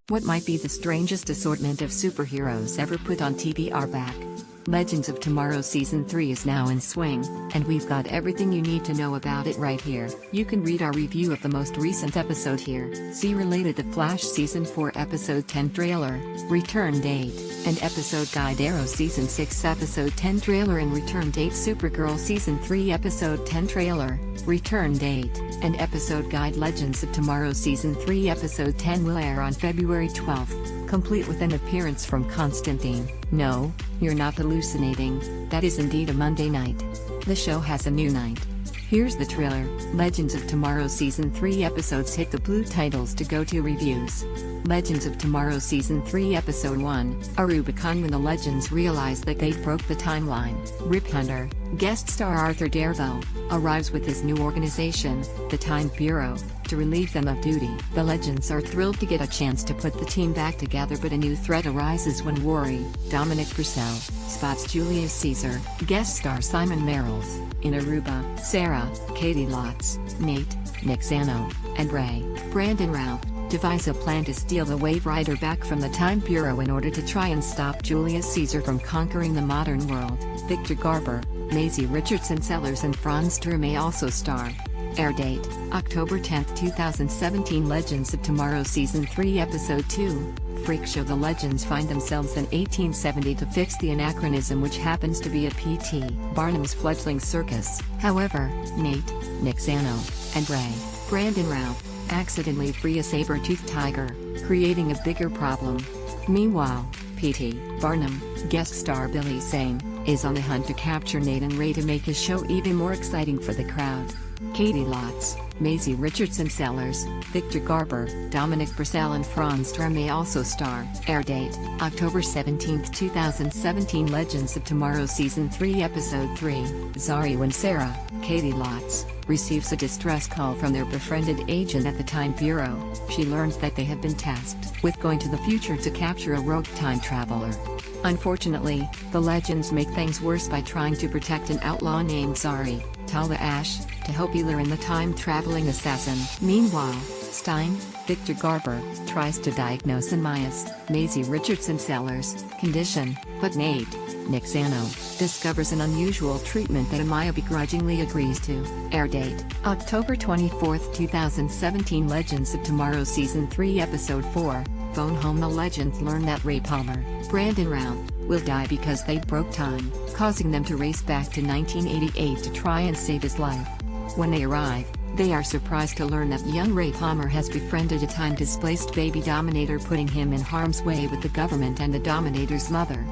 What might be the strangest assortment of superheroes ever put on TV are back. Legends of Tomorrow Season 3 is now in swing, and we've got everything you need to know about it right here. You can read our review of the most recent episode here. See related to Flash Season 4 Episode 10 trailer, return date, and episode guide Arrow Season 6 Episode 10 trailer and return date Supergirl Season 3 Episode 10 trailer, return date, and episode guide Legends of Tomorrow Season 3 Episode 10 will air on February 12th, complete with an appearance from Constantine. No, you're not hallucinating, that is indeed a Monday night. The show has a new night. Here's the trailer. Legends of Tomorrow Season 3 episodes hit the blue titles to go to reviews. Legends of Tomorrow Season 3 Episode 1, a Rubicon when the Legends realize that they broke the timeline. Rip Hunter, guest star Arthur Darvill, arrives with his new organization, the Time Bureau, to relieve them of duty. The Legends are thrilled to get a chance to put the team back together, but a new threat arises when Rory, Dominic Purcell, spots Julius Caesar, guest star Simon Merrills, in Aruba. Sarah, Katie Lotz, Nate, Nick Zano, and Ray, Brandon Routh, devise a plan to steal the Wave Rider back from the Time Bureau in order to try and stop Julius Caesar from conquering the modern world. Victor Garber, Maisie Richardson Sellers and Franz Treme also star. Air date, October 10, 2017. Legends of Tomorrow Season 3 Episode 2, Freak Show. The Legends find themselves in 1870 to fix the anachronism which happens to be a P.T. Barnum's fledgling circus. However, Nate, Nick Zano, and Ray, Brandon Routh, accidentally free a saber-toothed tiger, creating a bigger problem. Meanwhile, P.T. Barnum, guest star Billy Zane, is on the hunt to capture Nate and Ray to make his show even more exciting for the crowd. Katie Lotz, Maisie Richardson Sellers, Victor Garber, Dominic Purcell and Franz Treme also star. Air date, October 17, 2017. Legends of Tomorrow Season 3 Episode 3, Zari. When Sarah, Katie Lotz, receives a distress call from their befriended agent at the Time Bureau, she learns that they have been tasked with going to the future to capture a rogue time traveler. Unfortunately, the Legends make things worse by trying to protect an outlaw named Zari, Tala Ash, to help healer in the time-traveling assassin. Meanwhile, Stein, Victor Garber, tries to diagnose Amaya's, Maisie Richardson Sellers, condition, but Nate, Nick Zano, discovers an unusual treatment that Amaya begrudgingly agrees to. Air date, October 24, 2017. Legends of Tomorrow Season 3 Episode 4, Phone Home. The Legends learn that Ray Palmer, Brandon Routh, will die because they broke time, causing them to race back to 1988 to try and save his life. When they arrive, they are surprised to learn that young Ray Palmer has befriended a time-displaced baby Dominator, putting him in harm's way with the government and the Dominator's mother.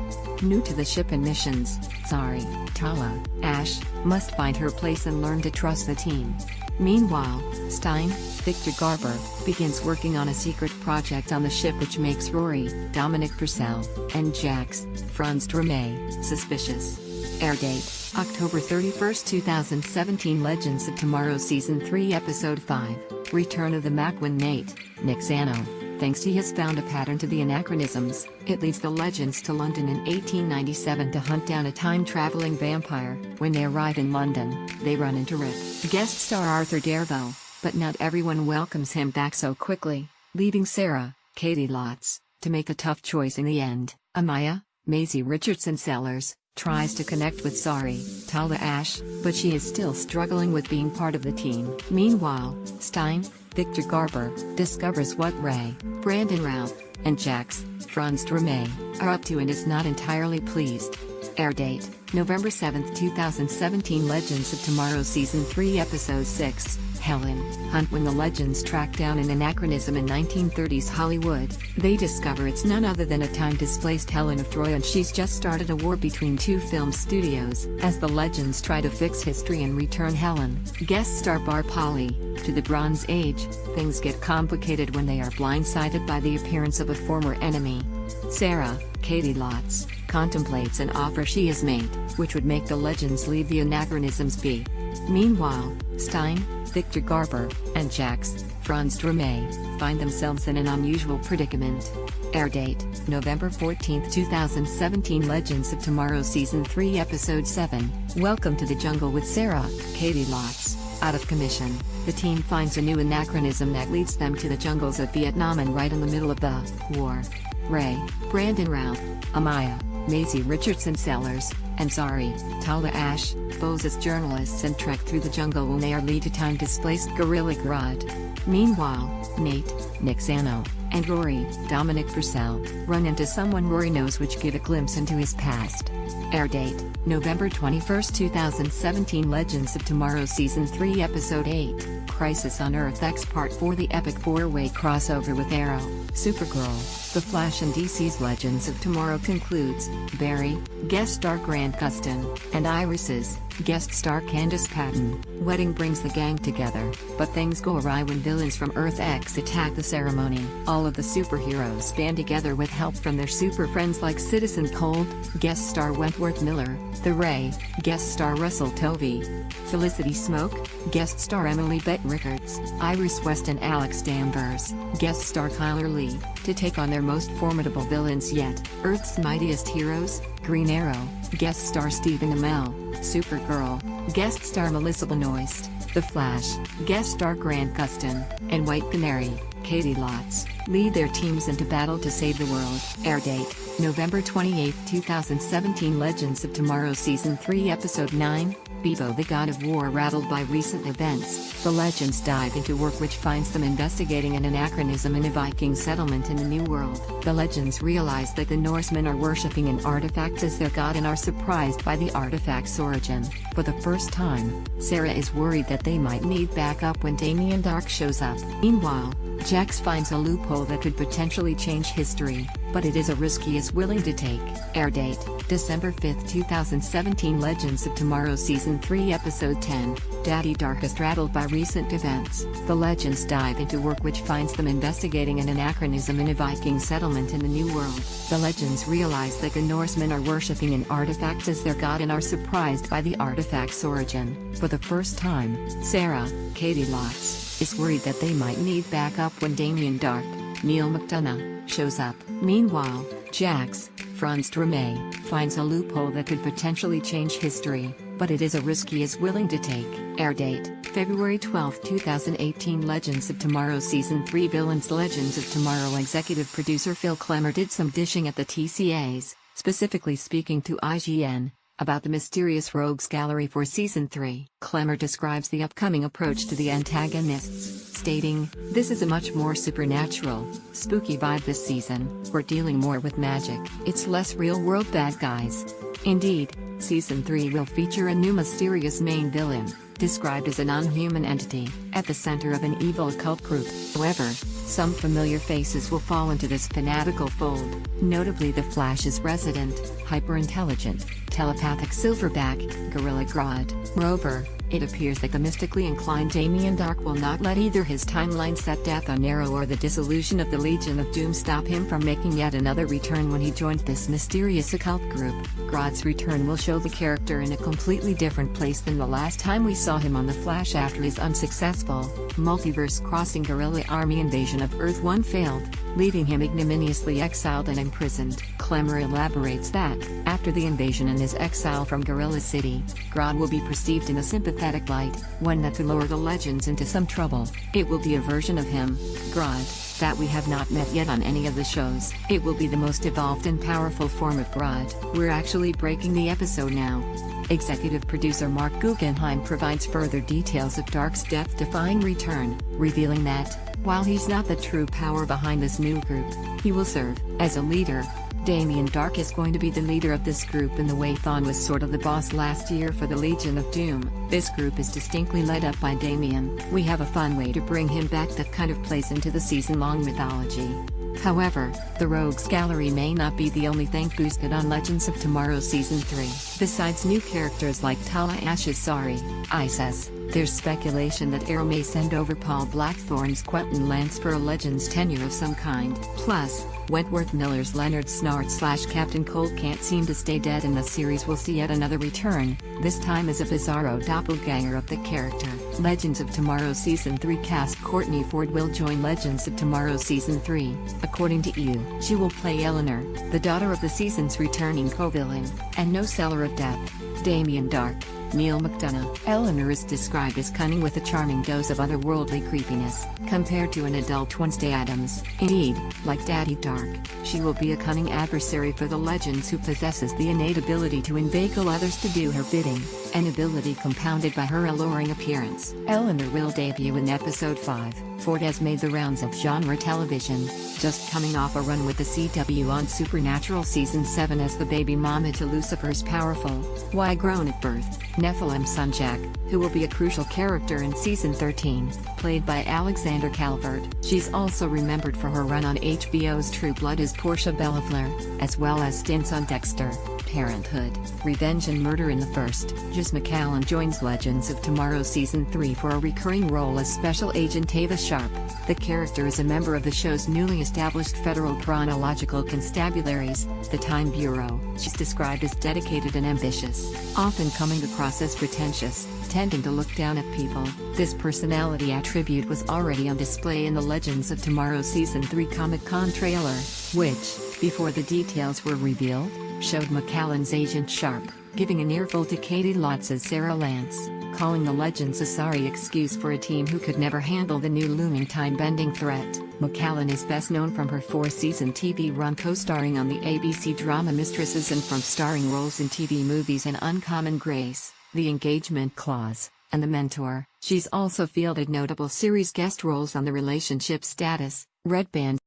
New to the ship and missions, Zari, Tala, Ash, must find her place and learn to trust the team. Meanwhile, Stein, Victor Garber, begins working on a secret project on the ship which makes Rory, Dominic Purcell, and Jax, Franz Treme, suspicious. Air date, October 31, 2017. Legends of Tomorrow Season 3 Episode 5, Return of the Mac. When Nate, Nick Zano, thinks he has found a pattern to the anachronisms, it leads the Legends to London in 1897 to hunt down a time-traveling vampire. When they arrive in London, they run into Rip, guest star Arthur Darvill, but not everyone welcomes him back so quickly, leaving Sarah, Katie Lotz, to make a tough choice in the end. Amaya, Maisie Richardson Sellers, tries to connect with Zari, Tala Ash, but she is still struggling with being part of the team. Meanwhile, Stein, Victor Garber, discovers what Ray, Brandon Routh, and Jax, Franz Treme, are up to and is not entirely pleased. Air date, November 7, 2017. Legends of Tomorrow Season 3 Episode 6, Helen, Hunt. When the Legends track down an anachronism in 1930s Hollywood, they discover it's none other than a time-displaced Helen of Troy, and she's just started a war between two film studios. As the Legends try to fix history and return Helen, guest star Bar Polly, to the Bronze Age, things get complicated when they are blindsided by the appearance of a former enemy. Sarah, Katie Lotz, contemplates an offer she has made, which would make the Legends leave the anachronisms be. Meanwhile, Stein, Victor Garber, and Jax, Franz Treme, find themselves in an unusual predicament. Air date, November 14, 2017. Legends of Tomorrow Season 3 Episode 7, Welcome to the Jungle. With Sarah, Katie Lotz, Out of commission, the team finds a new anachronism that leads them to the jungles of Vietnam, and right in the middle of the war. Ray, Brandon Routh, Amaya, Maisie Richardson Sellers, and Zari, Tala Ash, pose as journalists and trek through the jungle when they are lead to time-displaced Gorilla Grodd. Meanwhile, Nate, Nick Zano, and Rory, Dominic Purcell, run into someone Rory knows, which give a glimpse into his past. Air date, November 21, 2017. Legends of Tomorrow Season 3 Episode 8, Crisis on Earth X Part 4. The epic four-way crossover with Arrow, Supergirl, The Flash and DC's Legends of Tomorrow concludes. Barry, guest star Grant Gustin, and Iris's, guest star Candice Patton, wedding brings the gang together, but things go awry when villains from Earth X attack the ceremony. All of the superheroes band together with help from their super friends like Citizen Cold, guest star Wentworth Miller, The Ray, guest star Russell Tovey, Felicity Smoke, guest star Emily Bett Rickards, Iris West and Alex Danvers, guest star Kyler Lee, to take on their most formidable villains yet, Earth's mightiest heroes, Green Arrow, guest star Stephen Amell, Supergirl, guest star Melissa Benoist, The Flash, guest star Grant Gustin, and White Canary, Katie Lotz, lead their teams into battle to save the world. Air date, November 28, 2017. Legends of Tomorrow Season 3 Episode 9, Bebo the God of War. Rattled by recent events, the Legends dive into work which finds them investigating an anachronism in a Viking settlement in the New World. The Legends realize that the Norsemen are worshipping an artifact as their god and are surprised by the artifact's origin. For the first time, Sarah is worried that they might need backup when Damien Darhk shows up. Meanwhile, Jax finds a loophole that could potentially change history, but it is a risk he is willing to take. Air date, December 5, 2017. Legends of Tomorrow Season 3 Episode 10, Daddy Darkest. Rattled by recent events, the Legends dive into work which finds them investigating an anachronism in a Viking settlement in the New World. The Legends realize that the Norsemen are worshipping an artifact as their god and are surprised by the artifact's origin. For the first time, Sarah, Katie Lotz, is worried that they might need backup when Damien Darhk, Neil McDonough, shows up. Meanwhile, Jax, Franz Drameh, finds a loophole that could potentially change history, but it is a risk he is willing to take. Air date, February 12, 2018. Legends of Tomorrow Season 3 Villains. Legends of Tomorrow executive producer Phil Klemmer did some dishing at the TCAs, specifically speaking to IGN, about the mysterious Rogues Gallery for Season 3. Klemmer describes the upcoming approach to the antagonists, stating, "This is a much more supernatural, spooky vibe this season. We're dealing more with magic. It's less real-world bad guys." Indeed, Season 3 will feature a new mysterious main villain, described as a non-human entity, at the center of an evil occult group. However, some familiar faces will fall into this fanatical fold, notably the Flash's resident, hyper-intelligent, telepathic silverback, Gorilla Grodd. Moreover, it appears that the mystically inclined Damien Darhk will not let either his timeline-set death on Arrow or the dissolution of the Legion of Doom stop him from making yet another return when he joins this mysterious occult group. Grodd's return will show the character in a completely different place than the last time we saw him on The Flash after his unsuccessful, multiverse-crossing guerrilla army invasion of Earth-1 failed, leaving him ignominiously exiled and imprisoned. Klemmer elaborates that, after the invasion and his exile from Gorilla City, Grodd will be perceived in a sympathetic light, one that could lure the Legends into some trouble. It will be a version of him, Grodd, that we have not met yet on any of the shows. It will be the most evolved and powerful form of Grodd. We're actually breaking the episode now. Executive producer Mark Guggenheim provides further details of Darhk's death-defying return, revealing that, while he's not the true power behind this new group, he will serve as a leader. Damien Darhk is going to be the leader of this group in the way Thawne was sort of the boss last year for the Legion of Doom. This group is distinctly led up by Damien. We have a fun way to bring him back that kind of plays into the season-long mythology. However, the Rogues Gallery may not be the only thing boosted on Legends of Tomorrow Season 3. Besides new characters like Tala Ash's Zari, Isis, there's speculation that Arrow may send over Paul Blackthorne's Quentin Lance for a Legends tenure of some kind. Plus, Wentworth Miller's Leonard Snart/Captain Cold can't seem to stay dead in the series. Will see yet another return, this time as a bizarro doppelganger of the character. Legends of Tomorrow Season 3 cast Courtney Ford will join Legends of Tomorrow Season 3. According to EU, she will play Eleanor, the daughter of the season's returning co-villain, and No Seller of Death, Damien Darhk. Neil McDonough. Eleanor is described as cunning with a charming dose of otherworldly creepiness, compared to an adult Wednesday Addams. Indeed, like Daddy Dark, she will be a cunning adversary for the Legends who possesses the innate ability to inveigle others to do her bidding, an ability compounded by her alluring appearance. Eleanor will debut in Episode 5. Ford has made the rounds of genre television, just coming off a run with the CW on Supernatural Season 7 as the baby mama to Lucifer's powerful, why grown at birth, Nephilim son Jack, who will be a crucial character in Season 13, played by Alexander Calvert. She's also remembered for her run on HBO's True Blood as Portia Bellafleur, as well as stints on Dexter, Parenthood, Revenge and Murder in the First. Jess McCallan joins Legends of Tomorrow Season 3 for a recurring role as Special Agent Ava Sharp. The character is a member of the show's newly established Federal Chronological Constabularies, the Time Bureau. She's described as dedicated and ambitious, often coming across as pretentious, tending to look down at people. This personality attribute was already on display in the Legends of Tomorrow Season 3 Comic-Con trailer, which, before the details were revealed, showed McCallan's Agent Sharp, giving an earful to Katie Lotz's Sarah Lance, calling the Legends a sorry excuse for a team who could never handle the new looming time-bending threat. McCallan is best known from her 4-season TV run co-starring on the ABC drama Mistresses and from starring roles in TV movies An Uncommon Grace, The Engagement Clause, and The Mentor. She's also fielded notable series guest roles on The Relationship Status, Red Band,